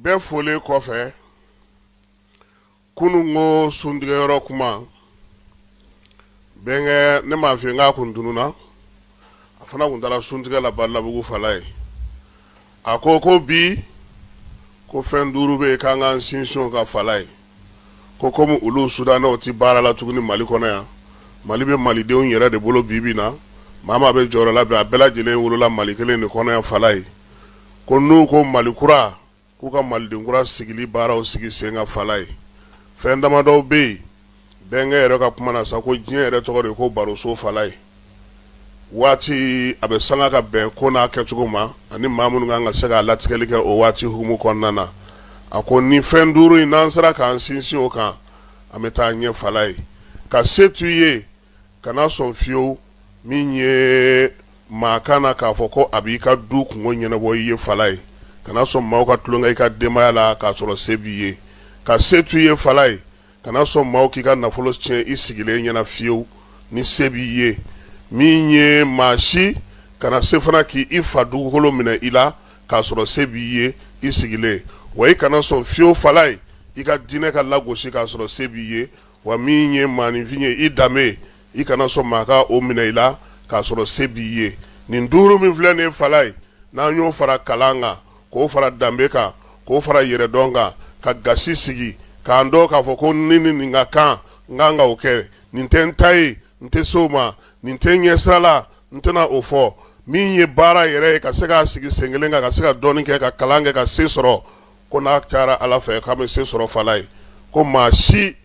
bɛɛ folen kɔfɛ kunu ŋo suntigɛyɔrɔ kuma bɛnkɛ ne m'a f'i ye n k'a kun tununa a fana kun taara suntigɛ la Barilabugu fala ye a ko bi ko fɛn 5 bɛ yen k'an k'an sinsin o ka fala ye ko komi olu sudanɛw ti baara la tuguni Mali kɔnɔ yan Mali bɛ malidenw yɛrɛ de bolo bi na maa maa bɛ jɔyɔrɔ la bi a bɛɛ lajɛlen wolola Mali kelen de kɔnɔ yan fala ye ko n'u ko Mali kura k'u ka maliden kura sigili baaraw sigi sen ka fala ye fɛn damadɔw bɛ yen bɛnkɛ yɛrɛ ka kuma na sa ko diɲɛ yɛrɛ tɔgɔ de ko baroso fala ye waati a bɛ sanga ka bɛn ko n'a kɛcogo ma ani maa minnu kan ka se k'a latigɛli kɛ o waati hukumu kɔnɔna na a ko ni fɛn 5 in n'an sera k'an sinsin o kan an bɛ taa ɲɛ fala ye ka se t'u ye kana sɔn fiyewu min ye maa kana k'a fɔ ko a b'i ka du kungo ɲɛnabɔ i ye fala ye kana sɔn maaw ka tulonkɛ i ka denbaya la k'a sɔrɔ se b'i ye ka se t'u ye fala ye kana sɔn maaw k'i ka nafolo tiɲɛ i sigilen ɲɛna fiyewu ni se b'i ye min ye maa si kana se fana k'i fa dugukolo minɛ i la k'a sɔrɔ se b'i ye i sigilen wa i kana sɔn fiyewu fala ye i ka diinɛ ka lagosi k'a sɔrɔ se b'i ye wa min ye maaninfin ye i danbe i kana sɔn maa ka o minɛ i la k'a sɔrɔ se b'i ye nin 5 min filɛ nin ye fala ye n'an y'o fara kalan kan k'o fara danbe kan k'o fara yɛrɛdɔn kan ka gasi sigi k'an dɔn k'a fɔ ko ni nin ka kan n kan ka o kɛ nin tɛ n ta ye n tɛ se o ma nin tɛ n ɲɛ sira la n tɛna o fɔ min ye baara yɛrɛ ye ka se k'a sigi sen kelen kan ka se ka dɔɔnin kɛ ka kalan kɛ ka se sɔrɔ ko n'a cayara Ala fɛ k'a bɛ se sɔrɔ fala ye ko maa si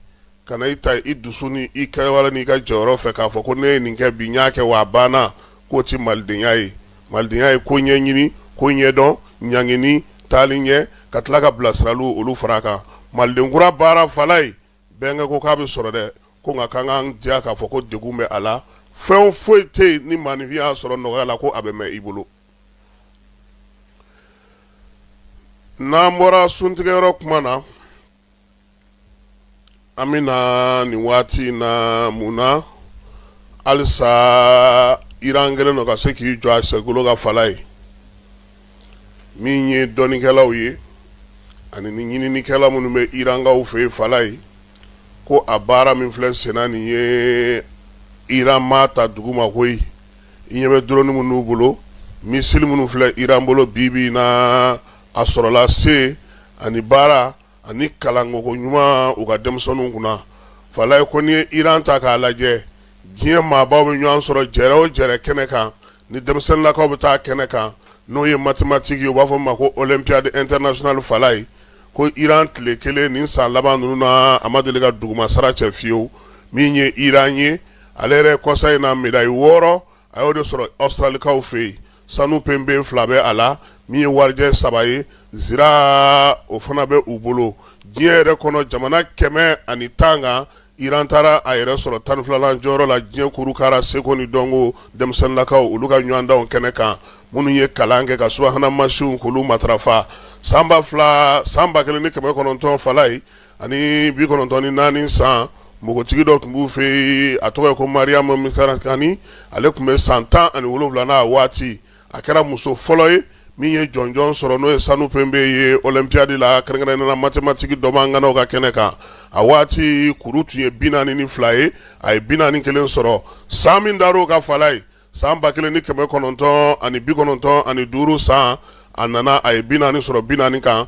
kana i ta i dusu ni i kɛwale n'i ka jɔyɔrɔ fɛ k'a fɔ ko ne ye nin kɛ bi n y'a kɛ wa a banna k'o ti malidenya ye malidenya ye ko ɲɛɲini ko ɲɛdɔn ɲangini taali ɲɛ ka tila ka bilasiraliw olu fara kan maliden kura baara fala ye bɛnkɛ ko k'a bɛ sɔrɔ dɛ ko nka k'an k'an diya k'a fɔ ko degun bɛ a la fɛn foyi tɛ yen ni maaninfin y'a sɔrɔ nɔgɔya la ko a bɛ mɛn i bolo n'an bɔra suntigɛyɔrɔ kuma na an bɛ na nin waati in na mun na halisa Iran kɛlen don ka se k'i jɔ a sɛgolo ka fala ye min ye dɔnnikɛlaw ye ani ni ɲininikɛla minnu bɛ Irankaw fɛ yen fala ye ko a baara min filɛ senna nin ye Iran ma ta dugu ma koyi i ɲɛ bɛ drone minnu bolo misili minnu filɛ Iran bolo bi na a sɔrɔla se ani baara ani kalanko ɲuman u ka denmisɛnninw kunna fala ye ko ni ye Iran ta k'a lajɛ diɲɛ maabaw bɛ ɲɔgɔn sɔrɔ jɛrɛ o jɛrɛ kɛnɛ kan ni denmisɛnninlakaw bɛ taa kɛnɛ kan n'o ye mathématique ye u b'a fɔ ma ko Olympiade internationale fala ye ko Iran tile kelen nin san laban ninnu na a ma deli ka dugumasara cɛ fiyewu min ye Iran ye ale yɛrɛ kɔsa in na médaille 6 a y'o de sɔrɔ Australikaw fɛ yen sanu pembe 2 bɛ a la min ye warijɛ 3 ye zira o fana bɛ u bolo diɲɛ yɛrɛ kɔnɔ jamana 110 kan Iran taara a yɛrɛ sɔrɔ 12lan jɔyɔrɔ la diɲɛ kurukara seko ni dɔnko denmisɛnninlakaw olu ka ɲɔgɔndanw kɛnɛ kan minnu ye kalan kɛ ka subahana mansiw k'olu matarafa san 1900 fala ye ani 94 san npogotigi dɔ tun b'u fɛ yen a tɔgɔ ye ko Mariam Mikarakani ale tun bɛ san 17 n'a waati a kɛra muso fɔlɔ ye min ye jɔnjɔn sɔrɔ n'o ye sanu pembe ye Olympiade la kɛrɛnkɛrɛnnenya mathématique dɔmanganaw ka kɛnɛ kan a waati kuru tun ye 42 ye a ye 41 sɔrɔ san min dar'o ka fala ye san 1995 san a nana a ye 40 sɔrɔ 40 kan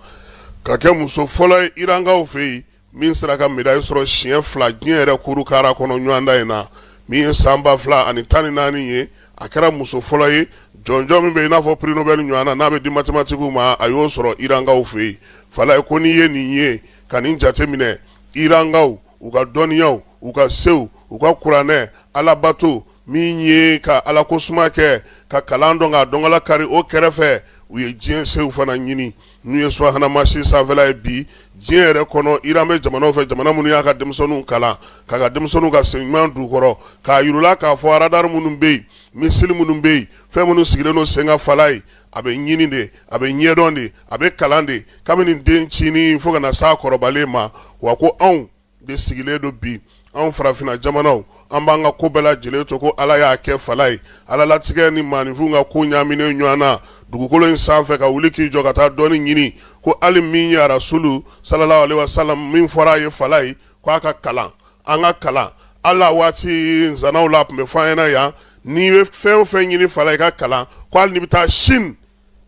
ka kɛ muso fɔlɔ ye Irankaw fɛ yen min sera ka médaille sɔrɔ siɲɛ 2 diɲɛ yɛrɛ kurukara kɔnɔ ɲɔgɔndan in na min ye san 2014 ye a kɛra muso fɔlɔ ye jɔnjɔn min bɛ i n'a fɔ prix Nobel ɲɔgɔn na n'a bɛ di mathématique ma a y'o sɔrɔ Irankaw fɛ yen fala ye ko n'i ye nin ye ka nin jate minɛ Irankaw u ka dɔnniyaw u ka sew u ka kuranɛ alabato min ye ka ala ko suma kɛ ka kalan dɔn ka dɔnkala kari o kɛrɛfɛ u ye diɲɛ sew fana ɲini n'u ye subahana mansi sanfɛla ye bi diɲɛ yɛrɛ kɔnɔ Iran bɛ jamanaw fɛ jamana minnu y'a ka denmisɛnninw kalan k'a ka denmisɛnninw ka sen ɲuman d'u kɔrɔ k'a yirula k'a fɔ radar minnu bɛ yen misili minnu bɛ yen fɛn minnu sigilen don sen ka fala ye a bɛ ɲini de a bɛ ɲɛdɔn de a bɛ kalan de kabini den cini fo ka na s'a kɔrɔbalen ma wa ko anw de sigilen don bi anw farafinna jamanaw an b'an ka ko bɛɛ lajɛlen to ko ala y'a kɛ fala ye ala latigɛ ni maaninfinw ka ko ɲaaminen ɲɔgɔn na dugukolo in sanfɛ ka wuli k'i jɔ ka taa dɔɔni ɲini ko hali min ye rasulu sallallahu alaihi wasallam min fɔra a ye fala ye ko a ka kalan an ka kalan ala waati nzanaw la tun bɛ fɔ an ɲɛna yan n'i bɛ fɛn o fɛn ɲini fala i ka kalan ko hali n'i bɛ taa Chine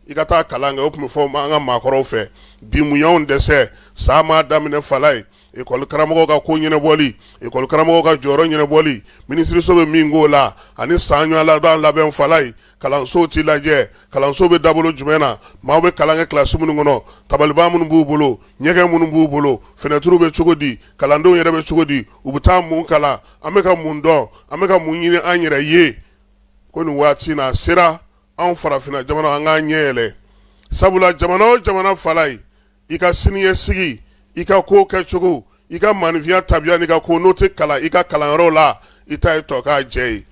i ka taa kalan kɛ o tun bɛ fɔ an ka maakɔrɔw fɛ bi mun y'anw dɛsɛ sa ma daminɛ fala ye ekɔli karamɔgɔw ka ko ɲɛnabɔli ekɔli karamɔgɔw ka jɔyɔrɔ ɲɛnabɔli minisiriso bɛ min k'o la ani san ɲɔgɔn labɛn fala ye kalansow t'i lajɛ kalanso bɛ dabolo jumɛn na maaw bɛ kalan kɛ kilasi minnu kɔnɔ tabaliba minnu b'u bolo ɲɛgɛn minnu b'u bolo fenɛtiriw bɛ cogo di kalandenw yɛrɛ bɛ cogo di u bɛ taa mun kalan an bɛ ka mun dɔn an bɛ ka mun ɲini an yɛrɛ ye ko nin waati na sera anw farafinna jamana an k'an ɲɛ yɛlɛ sabula jamana o jamana fala ye i ka siniɲɛsigi i ka ko kɛcogo i ka maanifinya tabiya n'i ka ko n'o tɛ kalan i ka kalanyɔrɔ la i ta ye tɔ k'a jɛ ye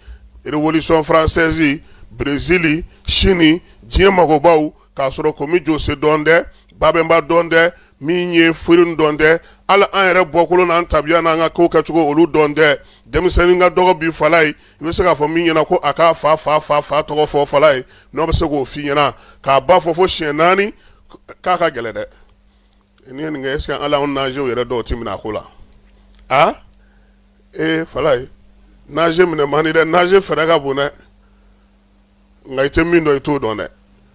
révolution française Brésil Chine diɲɛ magobaw k'a sɔrɔ komi Jose dɔn dɛ Babemba dɔn dɛ min ye Fourier dɔn dɛ hali an yɛrɛ bɔkolo n'an tabiya n'an ka ko kɛcogo olu dɔn dɛ denmisɛnnin ka dɔgɔ bi fala ye i bɛ se k'a fɔ min ɲɛna ko a k'a fa tɔgɔ fɔ fala ye n'o bɛ se k'o f'i ɲɛna k'a ba fɔ fo siɲɛ 4 k'a ka gɛlɛ dɛ ni ye nin kɛ est-ce que ala anw nazew yɛrɛ dɔw ti minɛ a ko la fala ye naze minɛ man di dɛ naze fɛrɛ ka bon dɛ nka i tɛ min dɔn i t'o dɔn dɛ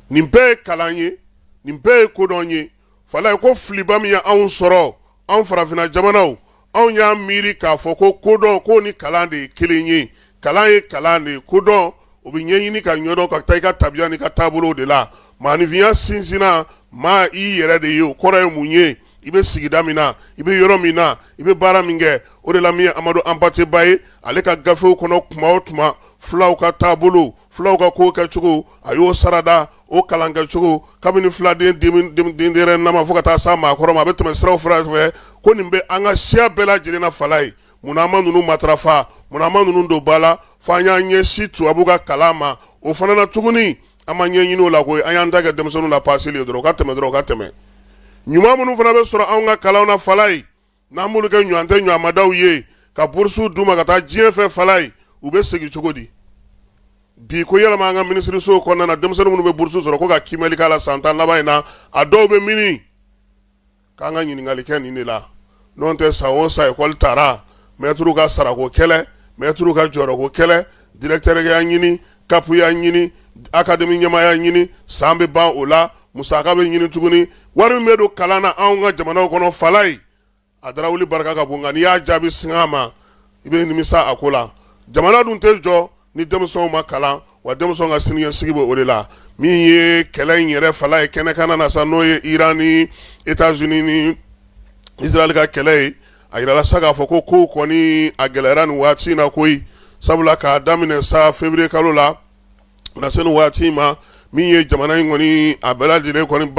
nin bɛɛ ye kalan ye nin bɛɛ ye kodɔn ye fala ye ko filiba min ye anw sɔrɔ anw farafinna jamanaw anw y'a miiri k'a fɔ ko kodɔn ko ni kalan de ye kelen ye kalan de ye kodɔn o bɛ ɲɛɲini ka ɲɔdɔn ka taa i ka tabiya n'i ka taabolow de la maanifinya sinsinna maa i yɛrɛ de ye o kɔrɔ ye mun ye i bɛ sigida min na i bɛ yɔrɔ min na i bɛ baara min kɛ o de la min ye Amadu Ampate Ba ye ale ka gafew kɔnɔ tuma o tuma fulaw ka taabolo fulaw ka ko kɛcogo a y'o sarada o kalan kɛcogo kabini filaden den nama fo ka taa s'a maakɔrɔ ma a bɛ tɛmɛ siraw fɛ ko nin bɛ an ka siya bɛɛ lajɛlen na fala ye munna an ma ninnu matarafa munna an ma ninnu don ba la fo an y'an ɲɛsin tubabu ka kalan ma o fana na tuguni an ma ɲɛɲini o la koyi an y'an ta kɛ denmisɛnninw la paseli ye dɔrɔn o ka tɛmɛ ɲuman minnu fana bɛ sɔrɔ anw ka kalanw na fala ye n'an b'olu kɛ ɲɔgɔn tɛ ɲɔgɔnmadaw ye ka burusiw d'u ma ka taa diɲɛ fɛ fala ye u bɛ segin cogo di bi ko yɛlɛma an ka minisirisow kɔnɔna na denmisɛnnin minnu bɛ burusiw sɔrɔ ko ka kimɛli k'a la san 10 laban in na a dɔw bɛ mini k'an ka ɲininkali kɛ nin de la n'o tɛ san o san ekɔli taara mɛtiriw ka sarako kɛlɛ mɛtiriw ka jɔyɔrɔko kɛlɛ directeur y'a ɲini kapu y'a ɲini akademi ɲɛmaa y'a ɲini san bɛ ban o la musaka bɛ ɲini tuguni wari min bɛ don kalan na anw ka jamanaw kɔnɔ fala ye a darawuli barika ka bon nka n'i y'a jaabi sing'a ma i bɛ nimisa a ko la jamana dun tɛ jɔ ni denmisɛnw ma kalan wa denmisɛnw ka siniɲɛsigi bɛ o de la min ye kɛlɛ in yɛrɛ fala ye kɛnɛkana na sa n'o ye Iran ni États-Unis ni Israël ka kɛlɛ ye a yirala sa k'a fɔ ko kow kɔni a gɛlɛyara nin waati in na koyi sabula k'a daminɛ sa février kalo la na se nin waati ma min ye jamana in kɔni a bɛɛ lajɛlen kɔni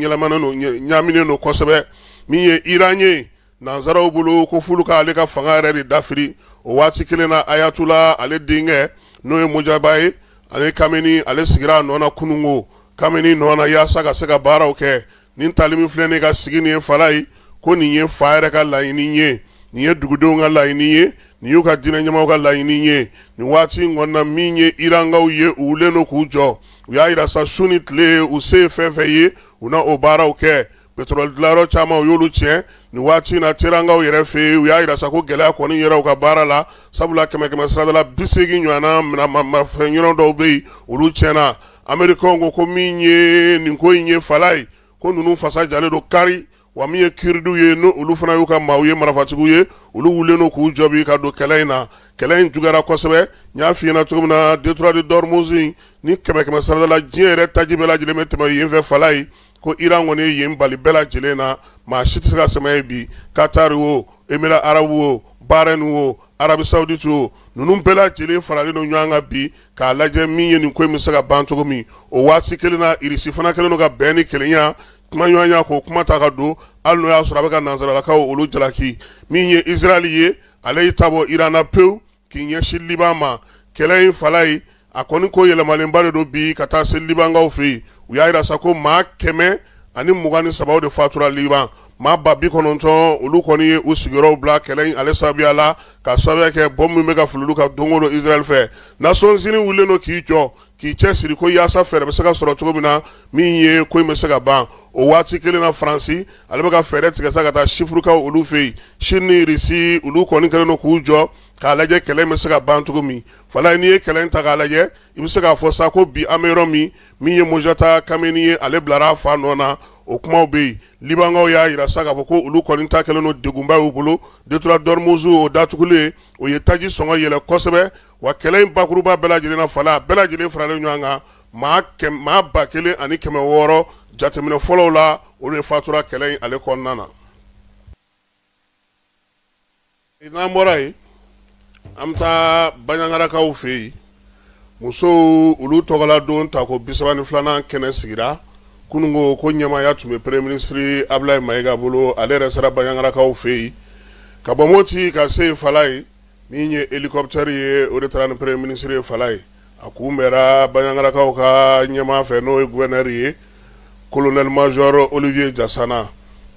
yɛlɛmanen don ɲaaminen don kosɛbɛ min ye Iran ye nanzaraw bolo ko f'olu ka ale ka fanga yɛrɛ de dafiri o waati kelen na Ayatollah ale denkɛ n'o ye Mojaba ye ale Kameni ale sigira a nɔ na kunungo Kameni nɔ na yaasa ka se ka baaraw kɛ nin tali min filɛ nin ka sigi nin ye fala ye ko nin ye fa yɛrɛ ka laɲini ye nin ye dugudenw ka laɲini ye nin y'u ka diinɛ ɲɛmaaw ka laɲini ye nin waati in kɔnɔna min ye Irankaw ye u wulen don k'u jɔ u y'a yira sa su ni tile u se ye fɛn fɛn ye u na o baaraw kɛ pétrole dilanyɔrɔ caman u y'olu tiɲɛ nin waati in na Terankaw yɛrɛ fɛ yen u y'a yira sa ko gɛlɛya kɔni yɛrɛ u ka baara la sabula 100 siradala 80 ɲɔgɔnna marafɛn yɔrɔ dɔw bɛ yen olu tiɲɛna Américains ko min ye nin ko in ye fala ye ko ninnu fasa jalen don kari wa min ye kiridu ye no olu fana y'u ka maaw ye marafatigiw ye olu wulen don k'u jɔ bi ka don kɛlɛ in na kɛlɛ in juguyara kosɛbɛ n y'a f'i ɲɛna cogo min na Détroit de Dormuz ni 100 siradala diɲɛ yɛrɛ taji bɛɛ lajɛlen bɛ tɛmɛ yen fɛ fala ye ko Iran kɔni ye yen bali bɛɛ lajɛlen na maa si tɛ se ka sɛmɛ ye bi Qatar o Émirats arabes o Bahrain o Arabie Saoudite o ninnu bɛɛ lajɛlen faralen don ɲɔgɔn kan bi k'a lajɛ min ye nin ko in bɛ se ka ban cogo min o waati kelen na Irisi fana kɛlen don ka bɛn ni kelenya kuma ɲɔgɔnya k'o kuma ta ka don hali n'o y'a sɔrɔ a bɛ ka nanzaralakaw olu jalaki min ye Israël ye ale y'i ta bɔ Iran na pewu k'i ɲɛsin Liban ma kɛlɛ in fala ye a kɔni ko yɛlɛmalenba de don bi ka taa se Libankaw fɛ yen u y'a yira sa ko maa 123 de fatura Liban maa ba 90 olu kɔni ye u sigiyɔrɔw bila kɛlɛ in ale sababuya la ka sababuya kɛ bɔn min bɛ ka fili olu ka don o don Israel fɛ. Nations Unies wulilen don k'i jɔ k'i cɛsiri ko yaasa fɛɛrɛ bɛ se ka sɔrɔ cogo min na min ye ko in bɛ se ka ban. O waati kelen na Faransi ale bɛ ka fɛɛrɛ tigɛ sa ka taa Sifurukaw olu fɛ yen. Chine ni Russie olu kɔni kɛlen don k'u jɔ k'a lajɛ kɛlɛ in bɛ se ka ban cogo min. Fala n'i ye kɛlɛ in ta k'a lajɛ i bɛ se k'a fɔ sa ko bi an bɛ yɔrɔ min ye Mojata Kameni ye ale bilara a fa nɔ na. O kumaw bɛ yen Libankaw y'a yira sa k'a fɔ ko olu kɔni ta kɛlen don degunba y'u bolo. Detura Dormuzu o datugulen o ye taji sɔngɔ yɛlɛ kosɛbɛ wa kɛlɛ in bakuruba bɛɛ lajɛlen na Fala bɛɛ lajɛlen faralen ɲɔgɔn kan maa 1600 jateminɛ fɔlɔw la olu de fatura kɛlɛ in ale kɔnɔna na. N'an bɔra yen an bɛ taa Baɲangarakaw fɛ yen musow olu tɔgɔla don ta ko 32nan kɛnɛ sigira kunungo ko ɲɛmaaya tun bɛ Premier ministre Ablaye Mayiga bolo ale yɛrɛ sera Baɲangarakaw fɛ yen ka bɔ Moti ka se Fala ye min ye hélicoptère ye o de taara ni Premier ministre ye Fala ye a kunbɛra Baɲangarakaw ka ɲɛmaa fɛ n'o ye gouverneur ye colonel major Olivier Jassana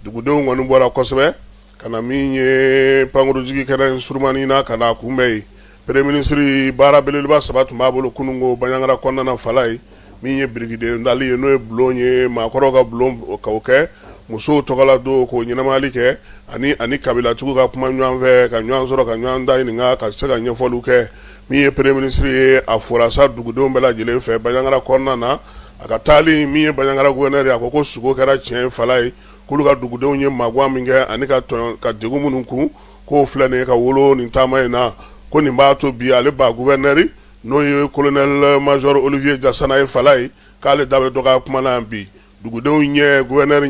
dugudenw kɔni bɔra kosɛbɛ ka na min ye pankurujigi kɛnɛ surumani na ka na kunbɛn yen. Premier ministre baara belebeleba 3 tun b'a bolo kunungo Baɲangara kɔnɔna na Fala ye min ye birigiden dali ye n'o ye bulon ye maakɔrɔw ka bulon k'o kɛ musow tɔgɔla don k'o ɲɛnamali kɛ ani kabilatigiw ka kuma ɲɔgɔn fɛ ka ɲɔgɔn sɔrɔ ka ɲɔgɔn da ɲininka ka se ka ɲɛfɔliw kɛ min ye Premier ministre ye a fɔra sa dugudenw bɛɛ lajɛlen fɛ Baɲangara kɔnɔna na a ka taali min ye Baɲangara gouverneur ye a ko sugo kɛra tiɲɛ ye Fala ye k'olu ka dugudenw ye maagwa min kɛ ani ka degun minnu kun k'o filɛ nin ye ka wolo nin taama in na ko nin b'a to bi ale ba gouverneur n'o ye colonel major Olivier Jassana ye Fala ye k'ale da bɛ dɔgɔya kuma na bi dugudenw ɲɛ gouverneur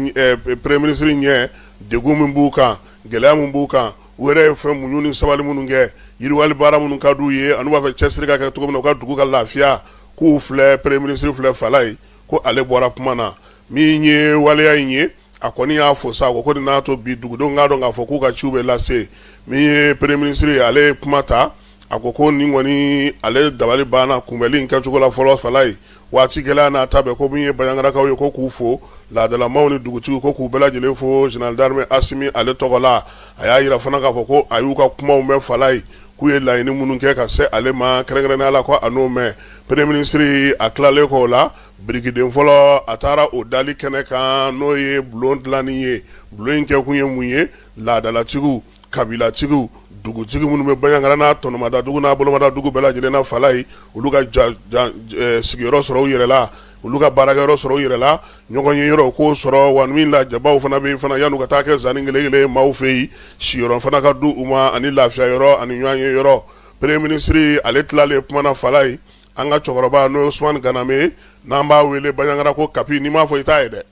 Premier ministre ɲɛ degun min b'u kan gɛlɛya min b'u kan u yɛrɛ ye fɛn muɲu ni sabali minnu kɛ yiriwali baara minnu ka d'u ye ani b'a fɛ cɛsiri ka kɛ cogo min na u ka dugu ka lafiya k'u filɛ Premier ministre filɛ Fala ye ko ale bɔra kuma na min ye waleya in ye a kɔni y'a fɔ sa ko nin n'a to bi dugudenw k'a dɔn k'a fɔ k'u ka ciw bɛ lase min ye Premier ministre ye ale ye kuma ta a ko nin kɔni ale dabali banna kunbɛli in kɛcogo la fɔlɔ Fala ye waati gɛlɛya n'a ta bɛɛ ko min ye Baɲangarakaw ye ko k'u fo laadalamaw ni dugutigiw ko k'u bɛɛ lajɛlen fo général d'armée Asimi ale tɔgɔ la a y'a yira fana k'a fɔ ko a y'u ka kumaw mɛn Fala ye k'u ye laɲini minnu kɛ ka se ale ma kɛrɛnkɛrɛnnenya la ko a n'o mɛn Premier ministre a tilalen k'o la birikiden fɔlɔ a taara o dali kɛnɛ kan n'o ye bulon dilanni ye bulon in kɛkun ye mun ye laadalatigiw kabilatigiw dugutigi minnu bɛ Baɲangara n'a tɔnɔmada dugu n'a bolomada dugu bɛɛ lajɛlen na Fala ye olu ka sigiyɔrɔ sɔrɔ u yɛrɛ la olu ka baarakɛyɔrɔ sɔrɔ u yɛrɛ la ɲɔgɔn ye yɔrɔ k'o sɔrɔ wa min lajabaw fana bɛ yen fana yan'u ka taa kɛ zanni kelen maaw fɛ yen siyɔrɔ fana ka di u ma ani lafiya yɔrɔ ani ɲɔgɔn ye yɔrɔ Premier ministre ale tilalen kuma na Fala ye an ka cɛkɔrɔba n'o ye Ousmane Ganame n'an b'a wele Baɲangara ko kapi n'i m'a fɔ i t'a ye dɛ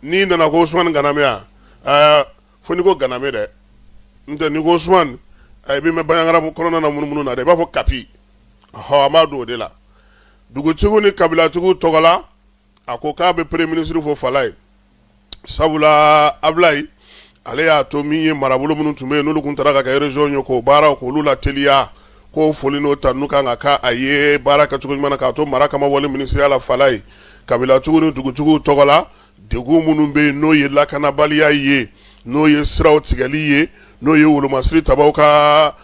n'i nana ko Ousmane Ganame a fo n'i ko Ganame dɛ n'tɛ n'i ko Ousmane i bɛ mɛn Baɲangara kɔnɔna na munumunu na dɛ i b'a fɔ kapi an b'a don o de la dugutigiw ni kabilatigiw tɔgɔla a ko k'a bɛ Premier ministre fɔ Fala ye sabula Ablaye ale y'a to min ye marabolo minnu tun bɛ yen n'olu tun taara ka kɛ région ye k'o baaraw k'olu lateliya k'o foli n'o ta n'u kan ka k'a ye baara kɛcogo ɲuman na k'a to mara kama wale ministériya la Fala ye kabilatigiw ni dugutigiw tɔgɔla degun minnu bɛ yen n'o ye lakanabaliya ye n'o ye siraw tigɛli ye n'o ye wolomasiri tabaw ka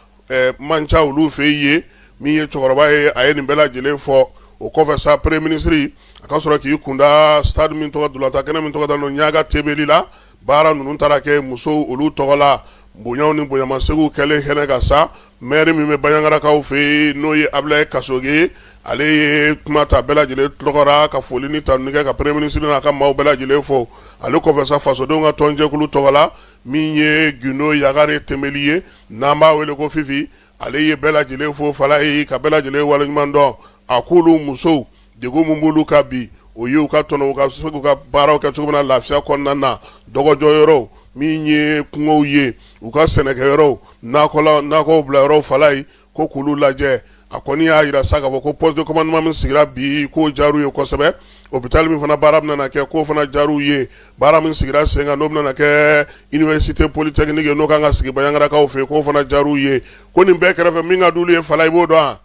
manca olu fɛ ye min ye cɛkɔrɔba ye a ye nin bɛɛ lajɛlen fɔ o kɔfɛ sa Premier ministre a ka sɔrɔ k'i kunda stade min tɔgɔ Dulata kɛnɛ min tɔgɔ dalen Ɲaga Tebeli la baara ninnu taara kɛ musow olu tɔgɔla bonyaw ni bonyamasegin kɛlen kɛnɛ ka sa maire min bɛ Baɲangarakaw fɛ n'o ye Ablaye Kasoge ale ye kuma ta bɛɛ lajɛlen tɔgɔra ka foli ni tanuni kɛ ka Premier ministre n'a ka maaw bɛɛ lajɛlen fɔ ale kɔfɛ sa fasodenw ka tɔnjɛkulu tɔgɔla min ye Gundo Yagare Tembeli ye n'an b'a wele ko Fifi ale ye bɛɛ lajɛlen fo Fala ye ka bɛɛ lajɛlen waleɲuman dɔn a k'olu musow degun min b'olu ka bi o ye u ka tɔnɔ u ka se k'u ka baaraw kɛ cogo min na lafiya kɔnɔna na dɔgɔjɔyɔrɔw min ye kungow ye u ka sɛnɛkɛyɔrɔw nakɔw bila yɔrɔw Fala ye ko k'olu lajɛ a kɔni y'a yira sa k'a fɔ ko poste de commandement min sigira bi k'o diyar'u ye kosɛbɛ hôpital min fana baara bɛna kɛ k'o fana diyar'u ye baara min sigira sen kan n'o bɛna kɛ université polytechnique ye n'o kan ka sigi Baɲangarakaw fɛ k'o fana diyar'u ye ko nin bɛɛ kɛrɛfɛ min ka d'olu ye Fala i b'o dɔn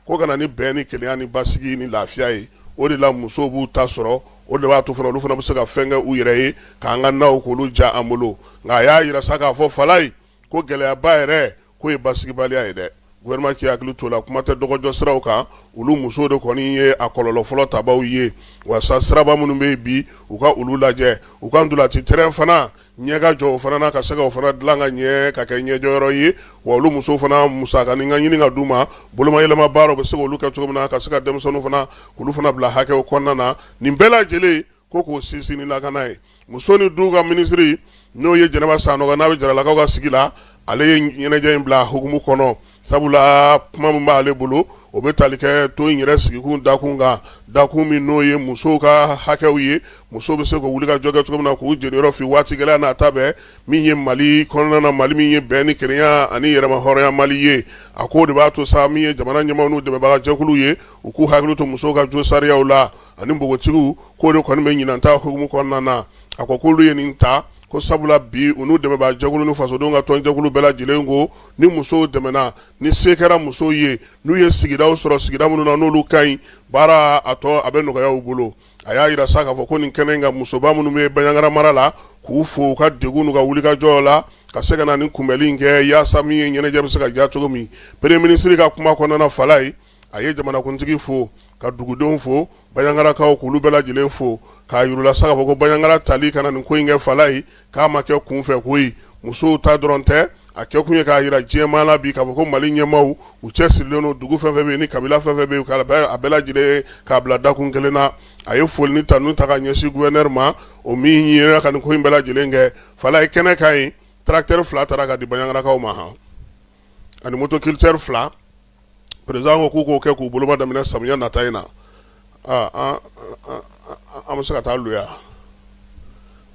ko ka na ni bɛn ni kelenya ni basigi ni lafiya ye o de la musow b'u ta sɔrɔ o de b'a to fana olu fana bɛ se ka fɛn kɛ u yɛrɛ ye k'an ka naw k'olu ja an bolo nka a y'a yira sa k'a fɔ fala ye ko gɛlɛyaba yɛrɛ k'o ye basigibaliya ye dɛ gouvernement k'i hakili to la kuma tɛ dɔgɔjɔ siraw kan olu musow de kɔni ye a kɔlɔlɔ fɔlɔ tabaw ye wa sa siraba minnu bɛ yen bi u ka olu lajɛ u ka ndolati terrain fana ɲɛ ka jɔ o fana na ka se ka o fana dilan ka ɲɛ ka kɛ ɲɛjɔyɔrɔ ye wa olu musow fana musakanin ka ɲini ka d'u ma bolomayɛlɛma baaraw bɛ se k'olu kɛ cogo min na ka se ka denmisɛnninw fana k'olu fana bila hakɛw kɔnɔna na nin bɛɛ lajɛlen ko k'o sinsin ni lakana ye muso ni du ka minisiri n'o ye Jɛnɛba Sanogo n'a bɛ jaralakaw ka sigi la ale ye ɲɛnajɛ in bila hukumu kɔnɔ sabula kuma min b'ale bolo o bɛ tali kɛ to in yɛrɛ sigikun dakun kan dakun min n'o ye musow ka hakɛw ye musow bɛ se k'u wuli ka jɔ kɛ cogo min na k'u jeniyɔrɔ fi waati gɛlɛya n'a ta bɛɛ min ye Mali kɔnɔna na Mali min ye bɛn ni kelenya ani yɛrɛma hɔrɔnya Mali ye a ko de b'a to sa min ye jamana ɲɛmaaw n'u dɛmɛbaga jɛkulu ye u k'u hakili to musow ka jo sariyaw la ani npogotigiw k'o de kɔni bɛ ɲinanta hukumu kɔnɔna na a ko k'olu ye nin ta ko sabula bi u n'u dɛmɛbaga jɛkulu ni fasodenw ka tɔnjɛkulu bɛɛ lajɛlen ko ni musow dɛmɛna ni se kɛra musow ye n'u ye sigidaw sɔrɔ sigida minnu na n'olu ka ɲi baara a tɔ a bɛ nɔgɔya u bolo a y'a yira sa k'a fɔ ko nin kɛnɛ in ka musoba minnu bɛ Banyangra mara la k'u fo u ka degun n'u ka wulikajɔ la ka se ka na nin kunbɛli in kɛ yaasa min ye ɲɛnajɛ bɛ se ka diya cogo min premier ministre ka kuma kɔnɔna fala ye a ye jamanakuntigi fo ka dugudenw fo Bayangrakaw k'olu bɛɛ lajɛlen fo k'a yirula sa k'a fɔ ko Bayangra tali kana nin ko in kɛ fala ye k'a ma kɛ kunfɛ ko ye musow ta dɔrɔn tɛ a kɛ kun ye k'a yira diɲɛmaa la bi k'a fɔ ko Mali ɲɛmaaw u cɛsirilen don dugu fɛn fɛn bɛ yen ni kabila fɛn fɛn bɛ yen a bɛɛ lajɛlen k'a bila dakun kelen na a ye foli ni tanu ta ka ɲɛsin gouverneur ma o min yera ka nin ko in bɛɛ lajɛlen kɛ fala ye kɛnɛ ka ɲi tracteur 2 taara ka di Bayangrakaw ma han ani motoculteur 2 président ko k'u k'o kɛ k'u boloma daminɛ samiya nata in na an bɛ se ka taa luya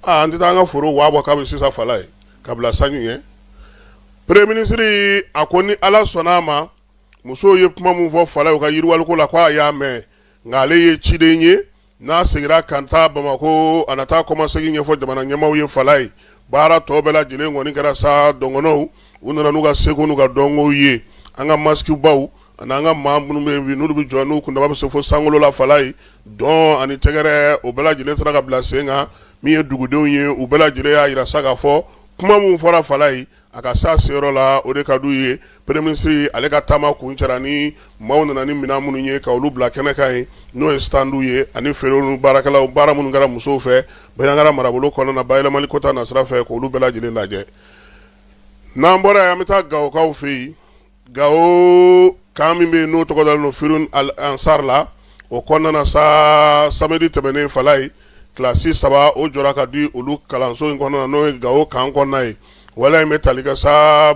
an tɛ taa an ka foro waa bɔ k'a bɛ sisan fala ye ka bila sanji ɲɛ premier ministre a ko ni ala sɔnna ma musow ye kuma min fɔ fala ye u ka yiriwaliko la k'a y'a mɛn nka ale ye ciden ye n'a seginna kan ta Bamako a na taa kɔmasegin ɲɛfɔ jamana ɲɛmaaw ye fala ye baara tɔ bɛɛ lajɛlen kɔni kɛra sa dɔngɔnɔw u nana n'u ka seko n'u ka dɔnkow ye an ka masiki baw ani an ka maa minnu bɛ yen n'olu bɛ jɔ n'u kundama bɛ se fo sankolo la fala ye dɔn ani tɛgɛrɛ o bɛɛ lajɛlen sera ka bila sen kan min ye dugudenw ye u bɛɛ lajɛlen y'a yira sa k'a fɔ kuma min fɔra fala ye a ka s'a seyɔrɔ la o de ka d'u ye premier ministre ale ka taama kun cɛra ni maaw nana ni minɛn minnu ye ka olu bila kɛnɛ kan ye n'o ye standu ye ani feerew ni baarakɛlaw baara minnu kɛra musow fɛ Bayangra marabolo kɔnɔna na bayɛlɛmali ko ta nasira fɛ k'olu bɛɛ lajɛlen lajɛ n'an bɔra yen an bɛ taa Gawokaw fɛ yen Gawo kan min bɛ yen n'o tɔgɔ dalen don Firun Ansar la o kɔnɔna na sa samedi tɛmɛnen fala ye kilasi 3 o jɔra ka di olu kalanso in kɔnɔna na n'o ye Gawo kan kɔnɔna ye wala in bɛ tali kɛ sa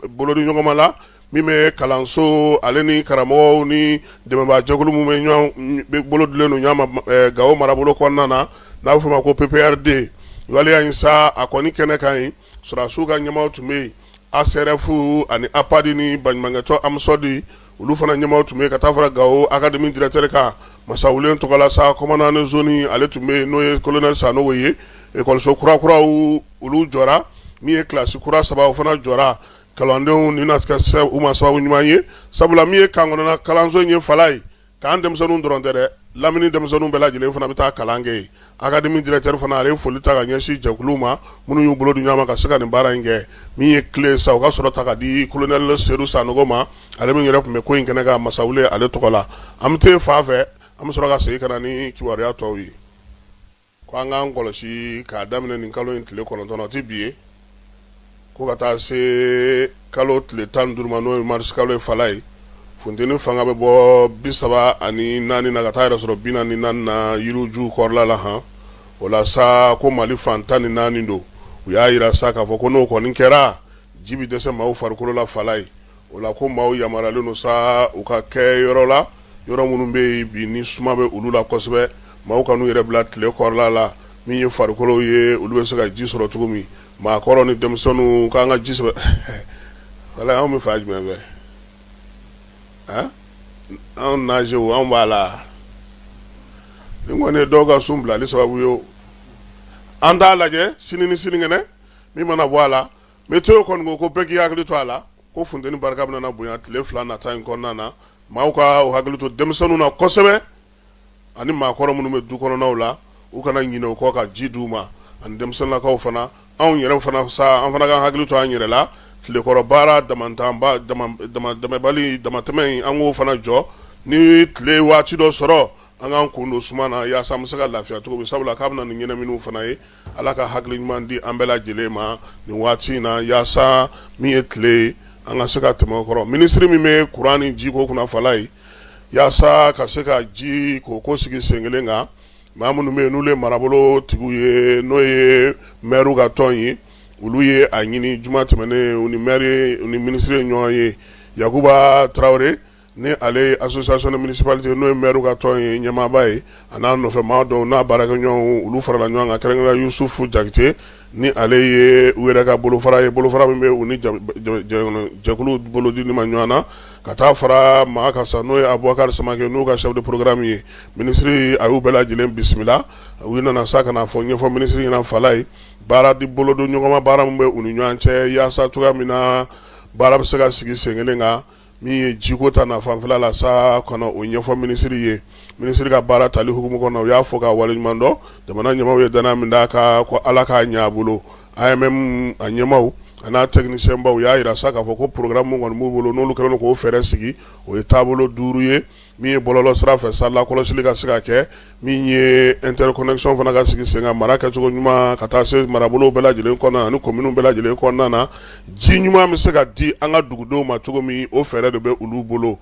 bolodi ɲɔgɔnma la min bɛ kalanso ale ni karamɔgɔw ni dɛmɛbaga jɛkulu min bɛ ɲɔgɔn bolo dilen don ɲɔgɔn ma Gawo marabolo kɔnɔna na n'a bɛ fɔ o ma ko PPRD waleya in sa a kɔni kɛnɛ kan ye sɔrɔdasiw ka ɲɛmaaw tun bɛ yen ACRF ani APAD ni baɲumankɛtɔn AMSOD olu fana ɲɛmaaw tun bɛ yen ka taa fara Gawo académie directeur kan Masawulen tɔgɔ la sa commandant ni zone ale tun bɛ yen n'o ye colonel Sanogo ye école kurakuraw olu jɔra min ye kilasi kura 3 o fana jɔra kalandenw ni na kɛ u ma sababu ɲuman ye sabula min ye kan kɔnɔna kalanso in ye fala ye k'an denmisɛnninw dɔrɔn tɛ dɛ lamini denmisɛnninw bɛɛ lajɛlen fana bɛ taa kalan kɛ yen académie directeur fana ale ye foli ta ka ɲɛsin jɛkuluw ma minnu y'u bolo di ɲɔgɔn ma ka se ka nin baara in kɛ min ye clé sa u ka sɔrɔ ta ka di colonel Seydou Sanogo ma ale min yɛrɛ tun bɛ ko in kɛnɛ kan Masawule ale tɔgɔ la an bɛ taa fan fɛ an bɛ sɔrɔ ka segin ka na ni kibaruya tɔw ye ko an k'an kɔlɔsi k'a daminɛ nin kalo in tile 9 o tɛ bi ye ko ka taa se kalo tile 15 ma n'o ye mars kalo ye fala ye funteni fanga bɛ bɔ 34 na ka taa yɛrɛ sɔrɔ 44 na yiriwju kɔrɔla la han o la sa ko Mali fan 14 don u y'a yira sa k'a fɔ ko n'o kɔni kɛra ji bɛ dɛsɛ maaw farikolo la fala ye o la ko maaw yamaruyalen don sa u ka kɛ yɔrɔ la yɔrɔ minnu bɛ yen bi ni suma bɛ olu la kosɛbɛ maaw ka n'u yɛrɛ bila tile kɔrɔla la min ye farikolo ye olu bɛ se ka ji sɔrɔ cogo min maakɔrɔ ni denmisɛnninw k'an ka ji sɛbɛ wala anw bɛ fa jumɛn fɛ anw nazew anw b'a la ni kɔni ye dɔw ka sun bilali sababu ye an t'a lajɛ sini ni sinikɛnɛ min mana bɔ a la météo kɔni ko bɛɛ k'i hakili to a la ko funteni barika bɛna bonya tile 2 nata in kɔnɔna na maaw ka o hakili to denmisɛnninw na kosɛbɛ ani maakɔrɔ minnu bɛ du kɔnɔnaw la u kana ɲinɛ u kɔ ka ji d'u ma ani denmisɛnninlakaw fana anw yɛrɛ fana sa an fana ka hakili to an yɛrɛ la tilekɔrɔ baara damatɛmɛbali damatɛmɛ in an k'o fana jɔ ni tile waati dɔ sɔrɔ an k'an kun don suma na yaasa an bɛ se ka lafiya cogo min sabula k'a bɛna nin ɲɛnaminiw fana ye ala ka hakili ɲuman di an bɛɛ lajɛlen ma nin waati in na yaasa min ye tile ye an ka se ka tɛmɛ o kɔrɔ minisiri min bɛ kuran ni jiko kunnafala ye yaasa ka se ka ji k'o ko sigi sen kelen kan maa minnu bɛ yen n'olu ye marabolo tigiw ye n'o ye mɛriw ka tɔn ye olu ye a ɲini juma tɛmɛnen u ni mɛri u ni minisiri ye ɲɔgɔn ye yakuba tarawele ni ale association de municipalité n'o ye mɛriw ka tɔn ye ɲɛmaaba ye a n'a nɔfɛmaa dɔw n'a baarakɛɲɔgɔnw olu farala ɲɔgɔn kan kɛrɛnkɛrɛnnenya yusufu jakite ni ale ye u yɛrɛ ka bolofara ye bolofara min bɛ u ni jɛkulu bolo di ma ɲɔgɔn na ka taa fara maa ka sa n'o ye abubakar samakɛ n'u ka chef de programme ye minisiri a y'u bɛɛ lajɛlen bisimila u nana sa ka na fɔ ɲɛfɔ minisiri ɲɛna fala ye baara di bolo don ɲɔgɔnma baara min bɛ u ni ɲɔgɔn cɛ yaasa cogoya min na baara bɛ se ka sigi sen kelen kan min ye jiko ta na fanfɛla la sa kana o ɲɛfɔ minisiri ye minisiri ka baara tali hukumu kɔnɔ u y'a fɔ ka waleɲuman dɔn jamana ɲɛmaw ye danaya min d'a kan ko ala k'a ɲɛ a bolo AMM a ɲɛmaw a n'a technicien baw y'a yira sa k'a fɔ ko programme min kɔni b'u bolo n'olu kɛlen k'o fɛɛrɛ sigi o ye taabolo 5 ye min ye bɔlɔlɔ sira fɛ sa lakɔlɔsili ka se ka kɛ min ye interconnexion fana ka sigi sen kan mara kɛcogo ɲuman ka taa se marabolow bɛɛ lajɛlen kɔnɔna na ani kominiw bɛɛ lajɛlen kɔnɔna na ji ɲuman bɛ se ka di an ka dugudenw ma cogo min o fɛɛrɛ de bɛ olu bolo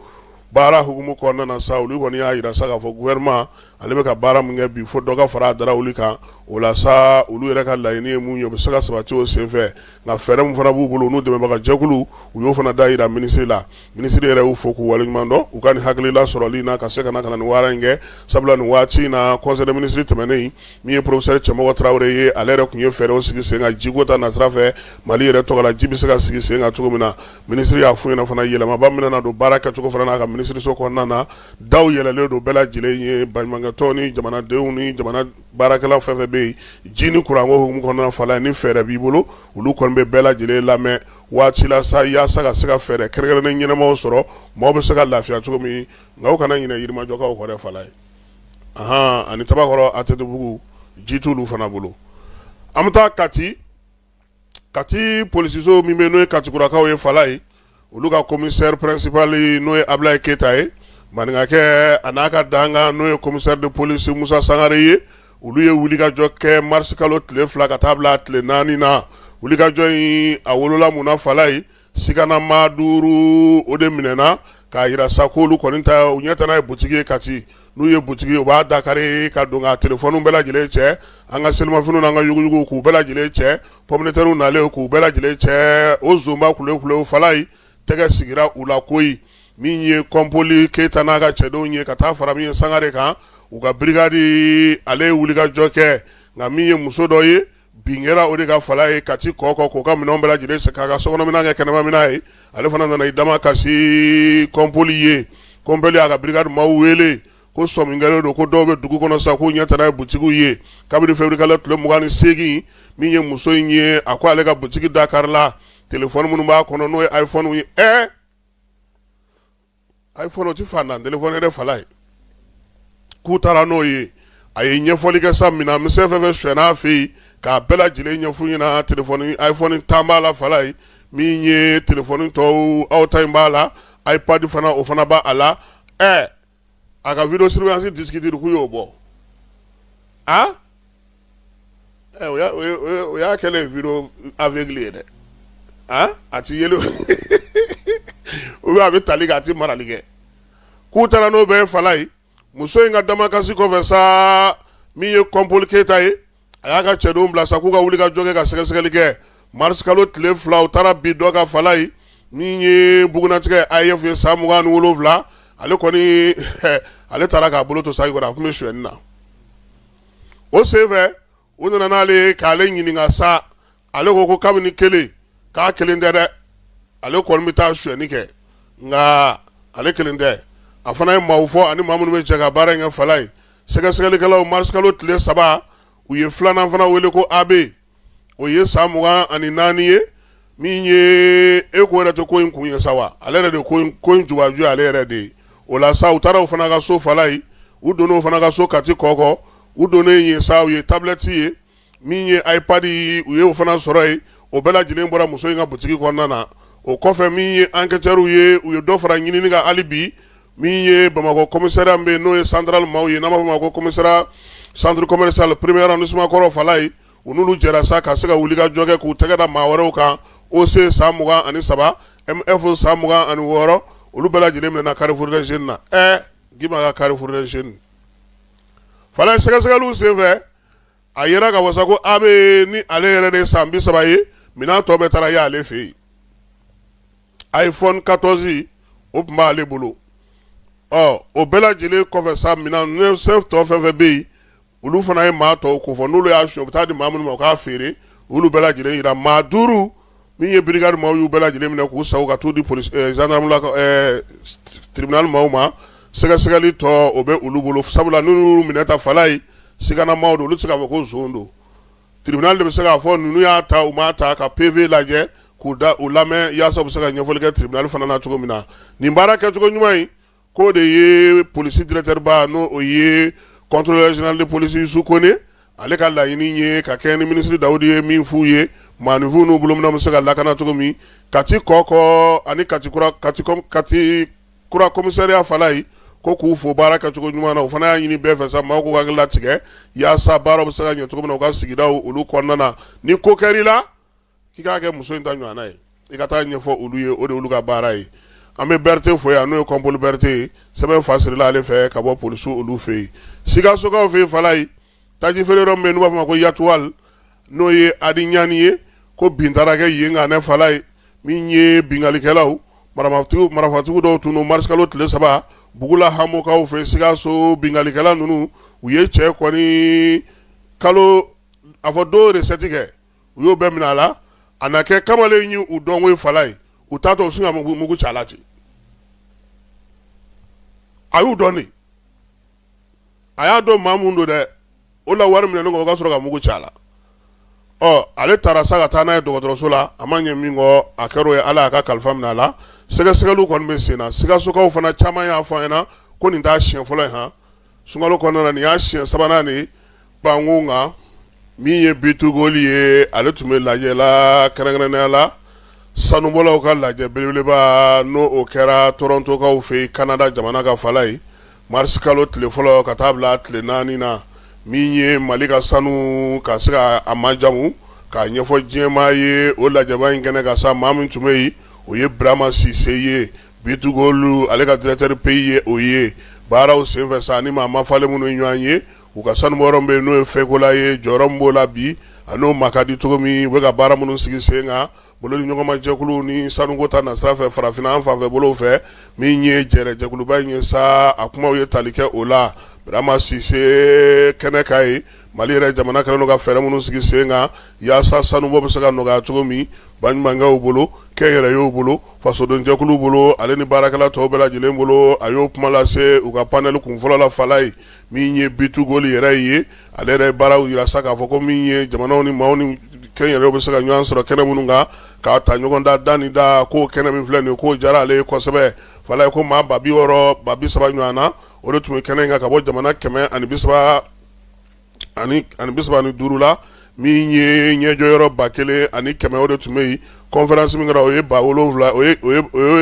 baara hukumu kɔnɔna na sa olu kɔni y'a yira sa k'a fɔ gouvernement ale bɛ ka baara min kɛ bi fo dɔ ka fara a darawuli kan o la sa olu yɛrɛ ka laɲini ye mun ye u bɛ se ka sabati o senfɛ nka fɛɛrɛ min fana b'u bolo n'u dɛmɛbaga jɛkulu u y'o fana da yira minisiri la minisiri yɛrɛ y'u fo k'u waleɲuman dɔn u ka nin hakilila sɔrɔli na ka se ka na nin wara in kɛ sabula nin waati in na conseil des ministres tɛmɛnen min ye professeur Cɛmɔgɔ Tarawele ye ale yɛrɛ tun ye fɛɛrɛw sigi sen kan jiko ta nasira fɛ Mali yɛrɛ tɔgɔ la ji bɛ se ka sigi sen kan cogo min na minisiri y'a f'u ɲɛna fana yɛlɛmaba min na don baara kɛcogo fana n'a ka minisiriso kɔnɔna na daw yɛlɛlen don bɛɛ lajɛlen ye baɲumankɛtɔn ni jamanadenw ni jamana baarakɛlaw fɛn fɛn bɛ yen ji ni kuranko hukumu kɔnɔna fala ni fɛɛrɛ b'i bolo olu kɔni bɛ bɛɛ lajɛlen lamɛn waati la sa yaasa ka se ka fɛɛrɛ kɛrɛnkɛrɛnnen ɲɛnamaw sɔrɔ maaw bɛ se ka lafiya cogo min nka u kana ɲinɛ yirimajɔkaw kɔ dɛ fala ye ani tabakɔrɔ ATT-bugu ji t'olu fana bolo an bɛ taa Kati polisiso min bɛ n'o ye Katikuurakaw ye fala ye olu ka commissaire principal n'o ye Abilaye Keyita ye maninkakɛ a n'a ka danga n'o ye commissaire de police Musa Sangare ye olu ye wulikajɔ kɛ mars kalo tile 2 ka taa bila tile 4 na wulikajɔ in a wolola mun na fala ye sikanama 5 o de minɛna k'a yira sa k'olu kɔni ta u ɲɛ tɛ n'a ye butigi ye Kati n'u ye butigi u b'a dakari ka don ka telefɔniw bɛɛ lajɛlen cɛ an ka selimafiniw n'an ka yuguyugu k'u bɛɛ lajɛlen cɛ pommitɛriw nalen k'u bɛɛ lajɛlen cɛ o zonba kulew fala ye tɛgɛ sigira u la koyi min ye Kɔnpoli Keyita n'a ka cɛdenw ye ka taa fara min ye Sangare kan u ka brigade ale ye wulikajɔ kɛ nka min ye muso dɔ ye bin kɛra o de ka fala ye Kati kɔkɔ k'o ka minɛnw bɛɛ lajɛlen k'a ka sokɔnɔminɛn kɛ kɛnɛma minɛn ye ale fana nana i dama kasi Kɔnpoli ye Kɔnpoli a ka brigade maaw wele ko sɔminkɛlen don ko dɔw bɛ dugu kɔnɔ sa k'u ɲɛ tana ye butigiw ye kabini février tile 28 min ye muso in ye a ko ale ka butigi Dakar la telefɔni minnu b'a kɔnɔ n'o ye iPhone ye iPhone o ti fantan telefɔni yɛrɛ fala ye k'u taara n'o ye a ye ɲɛfɔli kɛ sa mina misɛn fɛn fɛn suɲɛna a fɛ yen k'a bɛɛ lajɛlen ɲɛfu ɲɛna telefɔni iPhone 10 b'a la fala ye min ye telefɔni tɔw aw ta in b'a la iPad fana o fana b'a a la a ka video surveillance disque k'u y'o bɔ o y'a kɛlen video aveugle ye dɛ a ti yeli ou bien a bɛ tali kɛ a ti marali kɛ k'u taara n'o bɛɛ ye fala ye muso in ka damakasi kɔfɛ sa min ye Kɔnpoli Keyita ye a y'a ka cɛdenw bila sa k'u ka wuli ka jɔ kɛ ka sɛgɛsɛgɛli kɛ mars kalo tile 2 u taara bi dɔ ka fala ye min ye bugunatigɛ AEF ye san 27 ale kɔni ale taara k'a bolo to sagi kɔrɔ a tun bɛ suɲɛni na o senfɛ u nana n'ale k'ale ɲininka sa ale ko kabini kelen k'a kelen tɛ dɛ ale kɔni bɛ taa suɲɛni kɛ nka ale kelen tɛ a fana ye maaw fɔ ani maa minnu bɛ jɛ ka baara in kɛ fala ye sɛgɛsɛgɛlikɛlaw mars kalo tile 3 u ye filanan fana wele ko AB o ye san 24 ye min ye ko yɛrɛ tɛ ko in kun ye sa wa ale yɛrɛ de ko in jubaju ale yɛrɛ de ye o la sa u taara o fana ka so fala ye u donna o fana ka so kati kɔkɔ u donnen yen sa u ye tablette ye min ye iPad ye u ye o fana sɔrɔ yen o bɛɛ lajɛlen bɔra muso in ka butigi kɔnɔna na o kɔfɛ min ye enquêteurs ye u ye dɔ fara ɲinini kan hali bi min ye Bamakɔ commissariat min bɛ yen n'o ye central maaw ye n'an b'a fɔ o ma ko commissariat centre commercial premier arrondissement kɔrɔ Fala ye u n'olu jɛra sa ka se ka wuli ka jɔ kɛ k'u tɛgɛ da maa wɛrɛw kan OC san 23 MF san 26 olu bɛɛ lajɛlen minɛna Carrefour des Jeunes na Gima ka Carrefour des Jeunes Fala ye sɛgɛsɛgɛliw senfɛ a yera ka wasa ko a bɛ ni ale yɛrɛ de san 30 ye minɛn tɔ bɛɛ taara ye ale fɛ yen iPhone 14 o tun b'ale bolo o bɛɛ lajɛlen kɔfɛ sa minɛn tɔ fɛn fɛn bɛ yen olu fana ye maa tɔw ko fɔ n'olu y'a suɲɛ u bɛ taa di maa minnu ma u k'a feere olu bɛɛ lajɛlen yira maa 5 min ye brigade maaw y'u bɛɛ lajɛlen minɛ k'u sago ka t'u di police gendarme la tribunal maaw ma sɛgɛsɛgɛli tɔ o bɛ olu bolo sabula n'olu minɛ ta Fala ye sigana maaw don olu tɛ se k'a fɔ ko zon don tribunal de bɛ se k'a fɔ ninnu y'a ta u m'a ta ka PV lajɛ k'u lamɛn yaasa u bɛ se ka ɲɛfɔli kɛ tribunal fana na cogo min na nin baara kɛcogo ɲuman in k'o de ye police directeur ba n'o o ye contrôleur général de police Youssou Kone ale ka laɲini ye ka kɛ ni ministre Dawudi ye min f'u ye maanifinw n'u bolo minɛw bɛ se ka lakana cogo min Kati kɔkɔ ani Kati kura commissariat Fala ye ko k'u fo baara kɛcogo ɲuman na o fana y'a ɲini bɛɛ fɛ sa maaw k'u hakili latigɛ yaasa baaraw bɛ se ka ɲɛ cogo min na u ka sigidaw olu kɔnɔna na ni ko kɛr'i la k'i k'a kɛ muso in ta ɲɔgɔnna ye i ka taa ɲɛfɔ olu ye o de olu ka baara ye an bɛ Berete fo yan n'o ye Kɔnpoli Berete ye sɛbɛn fa sirila ale fɛ ka bɔ polisiw olu fɛ yen Sikasokaw fɛ yen Fala ye taji feere yɔrɔ min bɛ yen n'u b'a fɔ ma ko Yatuwal n'o ye Adi Ɲani ye ko bin taara kɛ yen kan ne Fala ye min ye bingalikɛlaw marafatigiw dɔw tun don marisikalo tile 3 Bugula Hamokaw fɛ Sikaso bingalikɛla ninnu u ye cɛ kɔni kalo a fɔ dɔw recette kɛ u y'o bɛɛ minɛ a la a na kɛ kamalen ye u dɔnko ye Fala ye u t'a to u sin ka mugu ci a la ten a y'u dɔn de a y'a dɔn maa mun don dɛ o la wari minɛnen kɔ o ka sɔrɔ ka mugu ci a la ale taara sa ka taa n'a ye dɔgɔtɔrɔso la a ma ɲɛ min kɔ a kɛr'o ye ala y'a ka kalifa minɛ a la sɛgɛsɛgɛliw kɔni bɛ sen na Sikasokaw fana caman y'a fɔ an ɲɛna ko nin t'a siɲɛ fɔlɔ ye sunkalo kɔnɔna na nin y'a siɲɛ 3nan de ye banko kan min ye bitugoli ye ale tun bɛ lajɛ la kɛrɛnkɛrɛnnenya la sanubɔlaw ka lajɛ belebeleba n'o o kɛra Torontokaw fɛ yen Canada jamana ka Fala ye marisi kalo tile fɔlɔ ka taa bila tile 4 na min ye Mali ka sanu ka se ka a majamu k'a ɲɛfɔ diɲɛmaa ye o lajɛba in kɛnɛ ka sa maa min tun bɛ yen o ye Burama Sise ye bitugolu ale ka directeur pays ye o ye baaraw senfɛ sa ni maa ma falen minnu ye ɲɔgɔn ye u ka sanubɔyɔrɔ bɛ yen n'o ye Fɛkola ye jɔyɔrɔ min b'o la bi a n'o ma ka di cogo min u bɛ ka baara minnu sigi sen kan bolo ni ɲɔgɔn ma jɛkulu ni sanuko ta nasira fɛ farafinna an fanfɛ bolow fɛ min ye jɛkuluba in ye sa a kumaw ye tali kɛ o la Burama Sise kɛnɛ ka ye Mali yɛrɛ jamana kɛlen don ka fɛɛrɛ minnu sigi sen kan yaasa sanubɔ bɛ se ka nɔgɔya cogo min baɲumankɛw bolo kɛnyɛrɛyew bolo fasoden jɛkuluw bolo ale ni baarakɛla tɔw bɛɛ lajɛlen bolo a y'o kuma lase u ka panel kunfɔlɔ la Fala ye min ye bitugoli yɛrɛ ye ale yɛrɛ ye baaraw yira sa k'a fɔ ko min ye jamanaw ni maaw ni kɛnyɛrɛyew bɛ se ka ɲɔgɔn sɔrɔ kɛnɛ minnu kan k'a ta ɲɔgɔn da ni da k'o kɛnɛ min filɛ nin ye k'o diyara ale ye kosɛbɛ Fala ye ko maa 60 30 ɲɔgɔn na o de tun bɛ kɛnɛ in kan ka bɔ jamana 135 la min ye ɲɛjɔyɔrɔ 1100 o de tun bɛ yen conférence min kɛra o ye 7000 o ye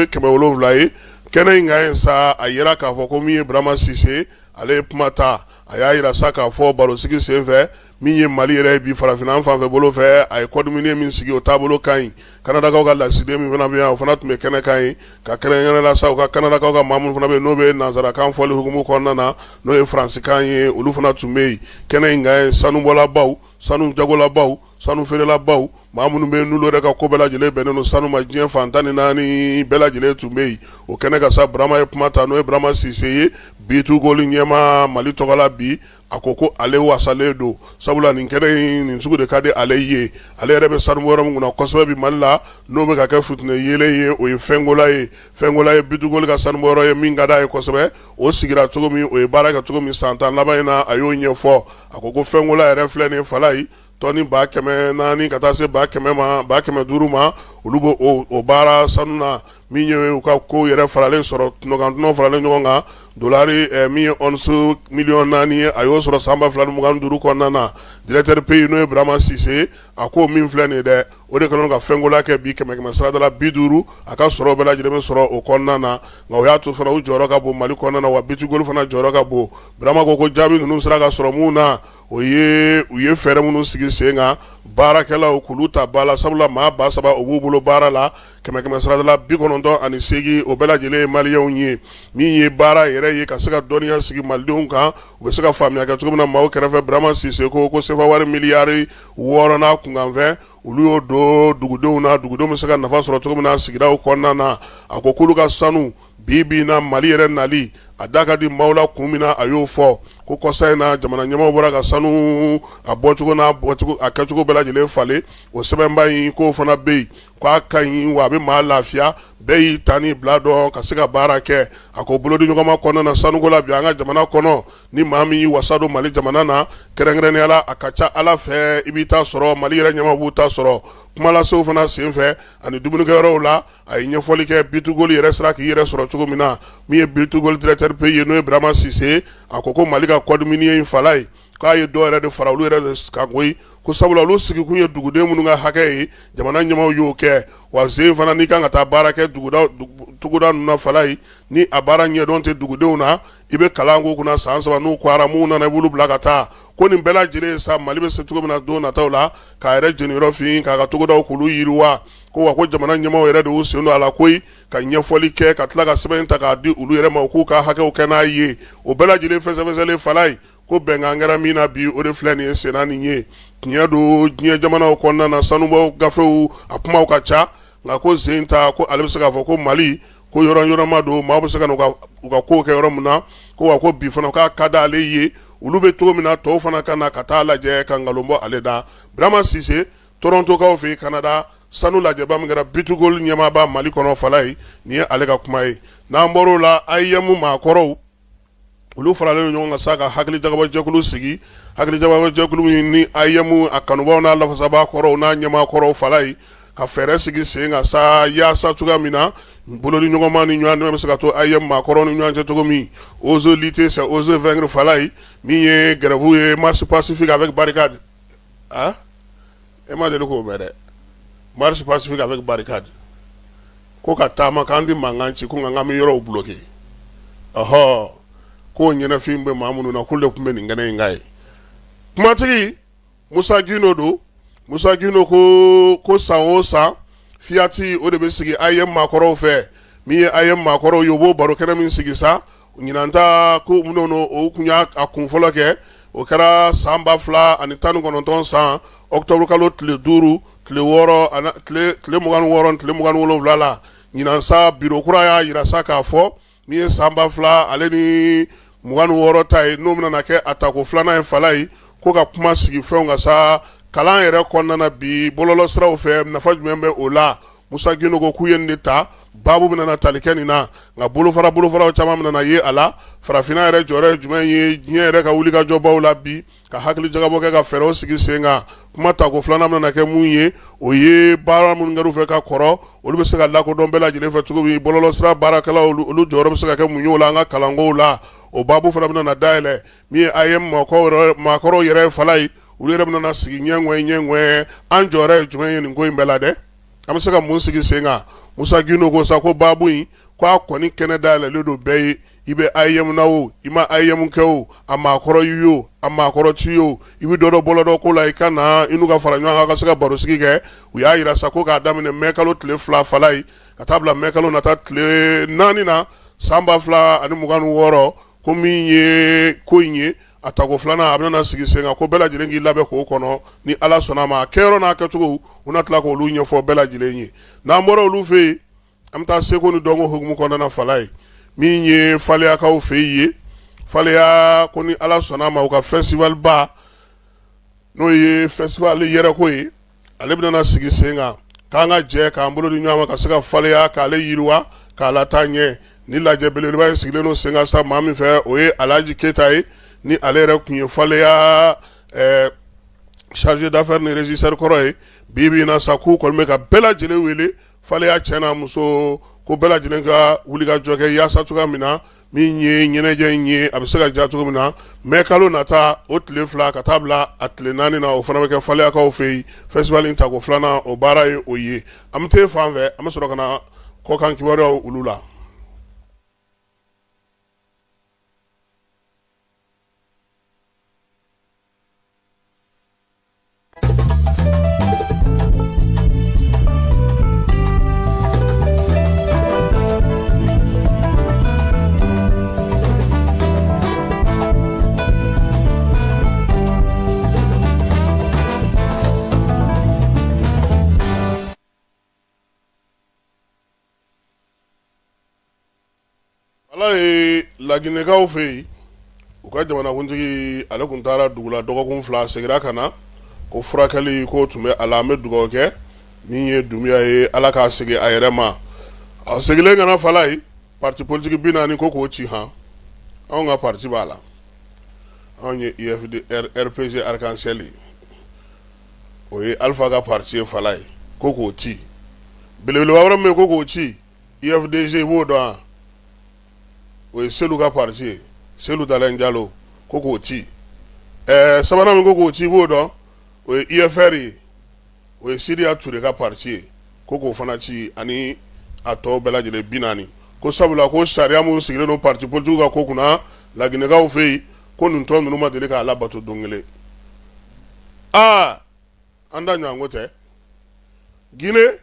700 ye kɛnɛ in kan sa a yira k'a fɔ ko min ye Burama Sise ale ye kuma ta a y'a yira sa k'a fɔ barosigi senfɛ min ye Mali yɛrɛ bi farafinna an fanfɛ bolo fɛ a ye code minier min sigi o taabolo ka ɲi Kanadakaw ka lasigiden min fana bɛ yan o fana tun bɛ kɛnɛ kan ye ka kɛrɛnkɛrɛn la sa u ka Kanadakaw ka maa minnu fana bɛ yen n'o bɛ nanzarakan fɔli hukumu kɔnɔna na n'o ye faransikan ye olu fana tun bɛ yen kɛnɛ in kan sanubɔlabaw sanu jagolabaw sanu feerelabaw maa minnu bɛ yen n'olu yɛrɛ ka ko bɛɛ lajɛlen bɛnnen don sanu ma diɲɛ fan 14 bɛɛ lajɛlen tun bɛ yen o kɛnɛ ka sa Burama ye kuma ta n'o ye Burama Sise ye bitugoli ɲɛmaa Mali tɔgɔla bi a ko ko ale wasalen don sabula nin kɛnɛ in nin sugu de ka di ale ye ale yɛrɛ bɛ sanubɔyɔrɔ min kunna kosɛbɛ bi Mali la n'o bɛ ka kɛ futinɛ yelen ye o ye Fɛngola ye bitugoli ka sanubɔyɔrɔ ye min ka d'a ye kosɛbɛ o sigira cogo min o ye baara kɛ cogo min san 10 laban in na a y'o ɲɛfɔ a ko Fɛngola yɛrɛ filɛ nin ye Fala ye tɔni 400 ka taa se 500 ma olu b'o o baara sanu na min ye u ka ko yɛrɛ faralen sɔrɔ tunɔgɔn faralen ɲɔgɔn kan dolari min ye 11 miliyɔn 4 ye a y'o sɔrɔ san 2025 kɔnɔna na directeur pays n'o ye Burama Sise a ko min filɛ nin ye dɛ o de kɛlen ka fɛnkola kɛ bi 100 sarada la 50 a ka sɔrɔ bɛɛ lajɛlen bɛ sɔrɔ o kɔnɔna na nka o y'a to fana u jɔyɔrɔ ka bon Mali kɔnɔna na wa bitigolu fana jɔyɔrɔ ka bon Burama ko jaabi ninnu sera ka sɔrɔ mun na u ye fɛɛrɛ minnu sigi sen kan baarakɛlaw k'olu ta ba la sabula maa 3000 o b'u bolo baara la 100 sarada la 98 o bɛɛ lajɛlen ye maliyɛnw ye min ye baara yɛrɛ ye ka se ka dɔnniya sigi malidenw kan u bɛ se ka faamuya kɛ cogo min na maaw kɛrɛfɛ Burama Sise ko sefa wari miliyari 6 n'a kunkanfɛn olu y'o don dugudenw na dugudenw bɛ se ka nafa sɔrɔ cogo min na sigidaw kɔnɔna na a ko k'olu ka sanu bi na Mali yɛrɛ nali a da ka di maaw la kun min na a y'o fɔ ko kɔsa in na jamana ɲɛmaaw bɔra ka sanu a bɔcogo n'a a kɛcogo bɛɛ lajɛlen falen o sɛbɛnba in k'o fana bɛ yen k'a ka ɲi wa a bɛ maa lafiya bɛɛ y'i ta ni bila dɔn ka se ka baara kɛ a ko bolodi ɲɔgɔnma kɔnɔna na sanuko la bi an ka jamana kɔnɔ ni maa min y'i wasa don Mali jamana na kɛrɛnkɛrɛnnenya la a ka ca Ala fɛ i b'i ta sɔrɔ Mali yɛrɛ ɲɛmaaw b'u ta sɔrɔ kumalasew fana sen fɛ ani dumunikɛyɔrɔw la a ye ɲɛfɔli kɛ bitugoli yɛrɛ sera k'i yɛrɛ sɔrɔ cogo min na min ye bitugoli directeur pays ye n'o ye Burama Sise a ko Mali ka code minier in fala ye k'a ye dɔw yɛrɛ de fara olu yɛrɛ de kan koyi ko sabula olu sigikun ye duguden minnu ka hakɛ ye jamana ɲɛmaaw y'o kɛ wa sen fana n'i kan ka taa baara kɛ tuguda ninnu na fala ye ni a baara ɲɛdɔn tɛ dugudenw na i bɛ kalan k'u kunna san 3 n'u kɔra mun nana i b'olu bila ka taa ko nin bɛɛ lajɛlen sa Mali bɛ se cogo min na don nataw la k'a yɛrɛ jeniyɔrɔ fin k'a ka tugudaw k'olu yiriwa ko wa ko jamana ɲɛmaaw yɛrɛ de y'u sen don a la koyi ka ɲɛfɔli kɛ ka tila ka sɛbɛn ta k'a di olu yɛrɛ ma u k'u ka hakɛw kɛ n'a ye o bɛɛ lajɛlen fɛsɛfɛsɛlen fala ye ko bɛnkan kɛra min na bi o de filɛ nin ye senna nin ye tiɲɛ don diɲɛ jamanaw kɔnɔna na sanubɔ gafew a kumaw ka ca nka ko sen ta ko ale bɛ se k'a fɔ ko Mali ko yɔrɔma don maaw bɛ se ka u ka kow kɛ yɔrɔ min na ko wa ko bi fana k'a ka d'ale ye olu bɛ cogo min na tɔw fana ka na ka taa lajɛ ka nkalon bɔ ale da Burama Sise Torontokaw fɛ Canada sanu lajɛba min kɛra bitugoli ɲɛmaaba Mali kɔnɔ fala ye nin ye ale ka kuma ye n'an bɔr'o la IEM maakɔrɔw olu faralen ɲɔgɔn kan sa ka hakilijagabɔjɛkulu sigi hakilijagabɔjɛkulu min ni IEM a kanubaw n'a lafasaba kɔrɔw n'a ɲɛmaakɔrɔw fala ye ka fɛɛrɛ sigi sen kan sa yaasa cogoya min na bolodi ɲɔgɔnma ni ɲɔgɔn dɛmɛ bɛ se ka to IEM maakɔrɔw ni ɲɔgɔn cɛ cogo min oser lutter c'est oser vaincre fala ye min ye grève ye marche pacifique avec barricade e ma deli k'o mɛn dɛ marche pacifique avec barricade ko ka taama k'an di mankan ci ko nka k'an bɛ yɔrɔw bloqué ɔhɔ k'o ɲɛnafin bɛ maa minnu na k'olu de tun bɛ nin kɛnɛ in kan ye kumatigi Musa Gino don Musa Gino ko san o san fiyati o de bɛ sigi IEM maakɔrɔw fɛ min ye IEM maakɔrɔw ye o b'o baro kɛnɛ min sigi sa ɲinan ta ko minnu o kun y'a kun fɔlɔ kɛ o kɛra san 2019 san octobre kalo tile 5 tile 6 tile 26 tile 27 la ɲinan sa biro kura y'a yira sa k'a fɔ min ye san 2000 ale ni 26 ta ye n'o bɛna kɛ a tako filanan ye fala ye ko ka kuma sigi fɛnw kan sa kalan yɛrɛ kɔnɔna na bi bɔlɔlɔ siraw fɛ nafa jumɛn bɛ o la Musa Gino ko k'u ye nin de ta baabu bɛna tali kɛ nin na nka bolofaraw caman bɛna ye a la farafinna yɛrɛ jɔyɔrɔ ye jumɛn ye diɲɛ yɛrɛ ka wulikajɔbaw la bi ka hakilijagabɔ kɛ ka fɛɛrɛw sigi sen kan kuma tako filanan bɛna kɛ mun ye o ye baara minnu kɛr'u fɛ ka kɔrɔ olu bɛ se ka lakodɔn bɛɛ lajɛlen fɛ cogo min bɔlɔlɔ sira baarakɛlaw olu jɔyɔrɔ bɛ se ka kɛ mun ye o la an ka kalankow la o baabu fana bɛna dayɛlɛ min ye IEM maakɔrɔw yɛrɛ fala ye olu yɛrɛ bɛna sigi ɲɛŋɛ an jɔyɔrɔ ye jumɛn ye nin ko in bɛɛ la dɛ an bɛ se ka mun sigi sen kan Musa Gino ko sa ko baabu in ko a kɔni kɛnɛ dayɛlɛlen don bɛɛ ye i bɛ IEM na o i ma IEM kɛ o a maakɔrɔ y'i o a maakɔrɔ t'i o i bɛ dɔ bɔlɔ dɔ ko la i ka na i n'u ka fara ɲɔgɔn kan ka se ka baro sigi kɛ u y'a yira sa ko k'a daminɛ mɛ kalo tile 2 fala ye ka taa bila mɛ kalo nata tile 4 na san 2026 ko min ye ko in ye a tako filanan a bɛna sigi sen kan ko bɛɛ lajɛlen k'i labɛn k'o kɔnɔ ni Ala sɔnna a ma a kɛyɔrɔ n'a kɛcogo u na tila k'olu ɲɛfɔ bɛɛ lajɛlen ye n'an bɔra olu fɛ yen an bɛ taa seko ni dɔnko hukumu kɔnɔna fala ye min ye faleyakaw fɛ yen ye faleya ko ni Ala sɔnna a ma u ka festival ba n'o ye festival yɛrɛko ye ale bɛna sigi sen kan k'an ka jɛ k'an bolo di ɲɔgɔn ma ka se ka faleya k'ale yiriwa k'a lataa ɲɛ ni lajɛ belebeleba in sigilen don sen kan sa maa min fɛ o ye Alhaji Keyita ye ni ale yɛrɛ kun ye faleya chargé d'affaires ni régisseur kɔrɔ ye bibi na sa k'u kɔni bɛ ka bɛɛ lajɛlen wele fale y'a cɛ n'a muso ko bɛɛ lajɛlen ka wuli ka jɔ kɛ yaasa cogoya min na min ye ɲɛnajɛ in ye a bɛ se ka diya cogo min na mai kalo nata o tile 2 ka taa bila a tile 4 na o fana bɛ kɛ faleyakaw fɛ yen festival in tako 2nan o baara ye o ye an bɛ t'e fan fɛ an bɛ sɔrɔ ka na kɔkan kibaruyaw olu la. Ala ye laginɛkaw fɛ yen u ka jamanakuntigi ale tun taara dugu la dɔgɔkun 2 segira ka na ko furakɛli ko tun bɛ a la an bɛ dugawu kɛ min ye Dunbiya ye ala k'a segin a yɛrɛ ma a segilen kana fala ye parti politique 40 ko k'o ci han anw ka parti b'a la anw ye IFD RPG Arc-en-Ciel o ye Alpha ka parti ye fala ye ko k'o ci belebeleba wɛrɛ min ko k'o ci IFDG b'o dɔn o ye Selu ka parti ye Selu Dalen Jalo ko k'o ci sabanan min ko k'o ci b'o dɔn o ye IFR ye o ye Sidiya Ture ka parti ye ko k'o fana ci ani a tɔw bɛɛ lajɛlen 40 ko sabula ko sariya mun sigilen don parti politique ka ko kunna laginɛkaw fɛ yen ko nin tɔn ninnu ma deli k'a labato don kelen an da ɲɔgɔn ko tɛ Guinée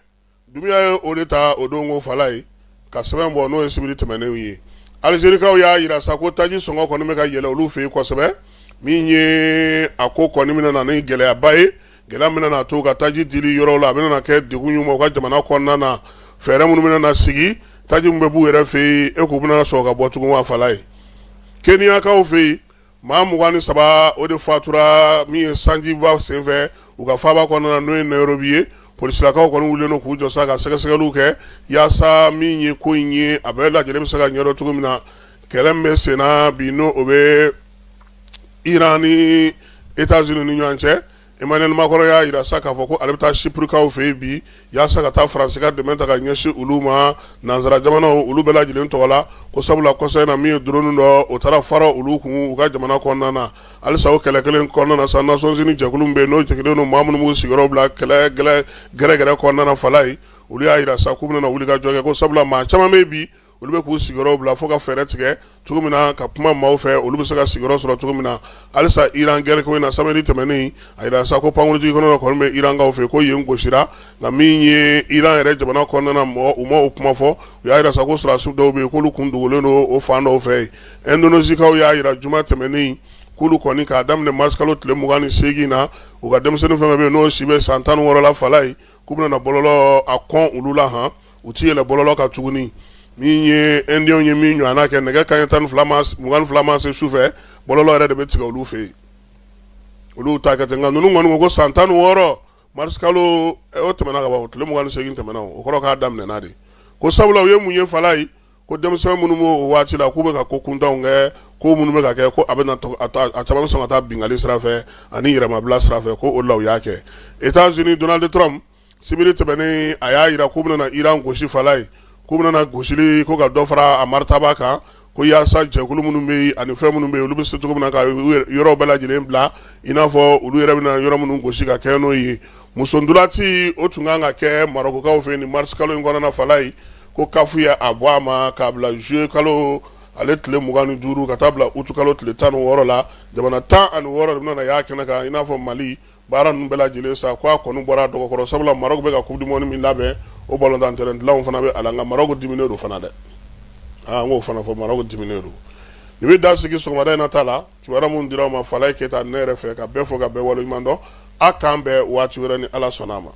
Dunbiya ye o de ta o don ko fala ye ka sɛbɛn bɔ n'o ye sibiri tɛmɛnenw ye Alizerikaw y'a yira sa ko taji sɔngɔ kɔni bɛ ka yɛlɛ olu fɛ yen kosɛbɛ min ye a ko kɔni bɛna na ni gɛlɛyaba ye gɛlɛya min na to ka taji dili yɔrɔw la a bɛna kɛ degun ye u ka jamana kɔnɔna na fɛɛrɛ minnu bɛna na sigi taji min bɛ b'u yɛrɛ fɛ yen e k'u bɛna sɔrɔ ka bɔ tugun wa fala ye Keniyakaw fɛ yen maa 23 o de fatura min ye sanjiba senfɛ u ka faaba kɔnɔna na n'o ye Nairobi ye polisilakaw kɔni wulilen don k'u jɔ sa ka sɛgɛsɛgɛliw kɛ yaasa min ye ko in ye a bɛɛ lajɛlen bɛ se ka ɲɛdɔn cogo min na kɛlɛ min bɛ sen na bi n'o o bɛ Iran ni États-Unis ni ɲɔgɔn cɛ Emmanuel Macron y'a yira sa k'a fɔ ko ale bɛ taa Chyprukaw fɛ yen bi yaasa ka taa Faransi ka dɛmɛ ta ka ɲɛsin olu ma nanzara jamanaw olu bɛɛ lajɛlen tɔgɔ la ko sabula kɔsɔ in na min ye drone dɔ o taara fara olu kun u ka jamana kɔnɔna na halisa o kɛlɛ kelen kɔnɔna na sa Nations Unies jɛkulu bɛ yen n'o jɛgilen don maa minnu b'u sigiyɔrɔ bila kɛlɛ gɛrɛgɛrɛ kɔnɔna na fala ye olu y'a yira sa k'u bɛna wuli ka jɔ kɛ ko sabula maa caman bɛ bi olu bɛ k'u sigiyɔrɔ bila fo ka fɛɛrɛ tigɛ cogo min na ka kuma maaw fɛ olu bɛ se ka sigiyɔrɔ sɔrɔ cogo min na halisa Iran guerre ko in na samedi tɛmɛnen a yira sa ko pankurutigi kɔnɔ kɔni bɛ Irankaw fɛ ko yen gosira nka min ye Iran yɛrɛ jamana kɔnɔna na u ma o kuma fɔ u y'a yira sa ko sɔrɔdasiw dɔw bɛ yen k'olu kun dogolen don o fan dɔw fɛ yen Indonésikaw y'a yira juma tɛmɛnen k'olu kɔni k'a daminɛ mars kalo tile 28 na u ka denmisɛnnin fɛn fɛn bɛ yen n'o si bɛ san 16 la fala ye k'u bɛna bɔlɔlɔ a kɔn olu la han u ti yɛlɛ bɔlɔlɔ kan tuguni min ye Indien ye min ɲɔgɔnna kɛ nɛgɛ kanɲɛ 22 ma se sufɛ bɔlɔlɔ yɛrɛ de bɛ tigɛ olu fɛ yen olu ta kɛ ten nka ninnu kɔni ko san 16 mars kalo o tɛmɛna ka ban tile 28 tɛmɛna o kɔrɔ k'a daminɛna de ko sabula u ye mun ye fala ye ko denmisɛn minnu b'o waati la k'u bɛ ka ko kuntanw kɛ ko minnu bɛ ka kɛ ko a caman bɛ sɔn ka taa bingali sira fɛ ani yɛrɛmabila sira fɛ ko o la u y'a kɛ États-Unis Donald Trump sibiri tɛmɛnen a y'a yira k'u bɛna Iran gosi fala ye k'u bɛna gosili ko ka dɔ fara a maritaba kan ko yaasa jɛkulu minnu bɛ yen ani fɛn minnu bɛ yen olu bɛ se cogo min na ka yɔrɔ bɛɛ lajɛlen bila i n'a fɔ olu yɛrɛ bɛna yɔrɔ minnu gosi ka kɛ n'o ye musondulati o tun kan ka kɛ Marokokaw fɛ yen ni mars kalo in kɔnɔna fala ye ko kafu ye a bɔ a ma k'a bila juillet kalo ale tile 25 ka taa bila août kalo tile 16 la jamana 16 de bɛna y'a kɛnɛ kan i n'a fɔ Mali baara ninnu bɛɛ lajɛlen sa ko a kɔni bɔra dɔgɔkɔrɔ sabula Maroc bɛ ka coupe du monde min labɛn o ballon terrain dilanw fana bɛ a la nka Maroc diminen don fana dɛ n k'o fana fɔ Maroc diminen don nin bɛ da sigi sɔgɔmada in na ta la kibaruya mun dira aw ma Falaye Keyita ne yɛrɛ fɛ ka bɛɛ fɔ ka bɛɛ waleɲuman dɔn a k'an bɛn waati wɛrɛ ni Ala sɔnna a ma.